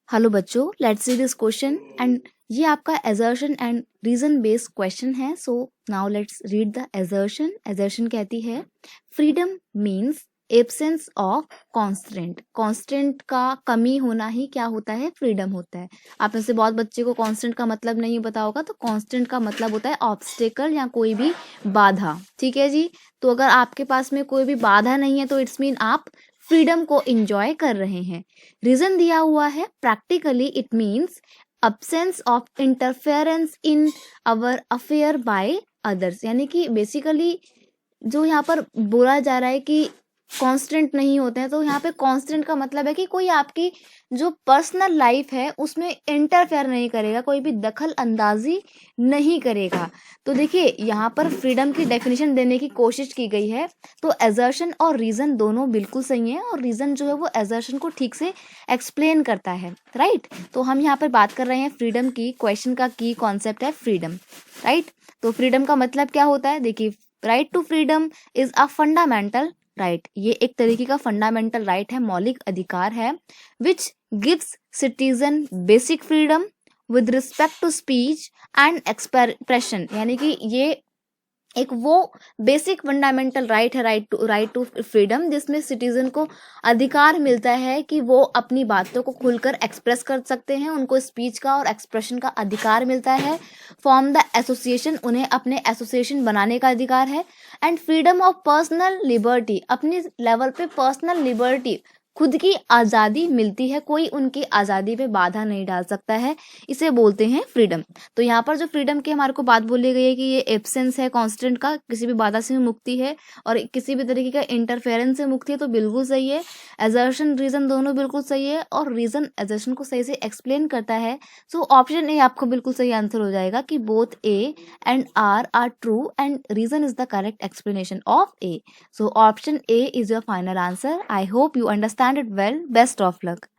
Hello बच्चों, let's see this question and ये आपका assertion and reason based question है. So now let's read the assertion. assertion कहती है freedom means absence of constant. Constant का कमी होना ही क्या होता है? फ्रीडम होता है. आप में से बहुत बच्चे को कांस्टेंट का मतलब नहीं पता होगा, तो कांस्टेंट का मतलब होता है ऑब्स्टेकल या कोई भी बाधा. ठीक है जी. तो अगर आपके पास में कोई भी बाधा नहीं है तो इट्स मीन आप फ्रीडम को एंजॉय कर रहे हैं. रीजन दिया हुआ है practically it means absence of interference in our affair by others. यानी कि बेसिकली जो यहाँ पर बोला जा रहा है कि कांस्टेंट नहीं होते हैं, तो यहाँ पे कांस्टेंट का मतलब है कि कोई आपकी जो पर्सनल लाइफ है उसमें इंटरफेयर नहीं करेगा, कोई भी दखल अंदाजी नहीं करेगा. तो देखिए यहाँ पर फ्रीडम की डेफिनेशन देने की कोशिश की गई है. तो एजर्शन और रीजन दोनों बिल्कुल सही है, और रीजन जो है वो एजर्शन को ठीक से एक्सप्लेन करता है. राइट. तो हम यहाँ पर बात कर रहे हैं फ्रीडम की. क्वेश्चन का की कॉन्सेप्ट है फ्रीडम. राइट. तो फ्रीडम का मतलब क्या होता है? देखिए, right to freedom is a fundamental right. ये एक तरीके का फंडामेंटल राइट है, मौलिक अधिकार है, which gives citizen basic freedom with respect to speech and expression. यानी कि ये एक वो बेसिक फंडामेंटल राइट है, राइट टू फ्रीडम, जिसमें सिटीजन को अधिकार मिलता है कि वो अपनी बातों को खुलकर एक्सप्रेस कर सकते हैं. उनको स्पीच का और एक्सप्रेशन का अधिकार मिलता है. फॉर्म द एसोसिएशन, उन्हें अपने एसोसिएशन बनाने का अधिकार है. And freedom of personal liberty, अपनी लेवल पे पर्सनल लिबर्टी, खुद की आज़ादी मिलती है. कोई उनकी आज़ादी पे बाधा नहीं डाल सकता है. इसे बोलते हैं फ्रीडम. तो यहाँ पर जो फ्रीडम की हमारे को बात बोली गई है कि ये एब्सेंस है कांस्टेंट का, किसी भी बाधा से मुक्ति है और किसी भी तरीके का इंटरफेरेंस से मुक्ति है, तो बिल्कुल सही है. एजर्शन रीजन दोनों बिल्कुल सही है, और रीजन एजर्शन को सही से एक्सप्लेन करता है. सो ऑप्शन ए आपको बिल्कुल सही आंसर हो जाएगा कि both A and R true and reason is the correct explanation of A. So option A is your final answer. I hope you understand it well. Best of luck.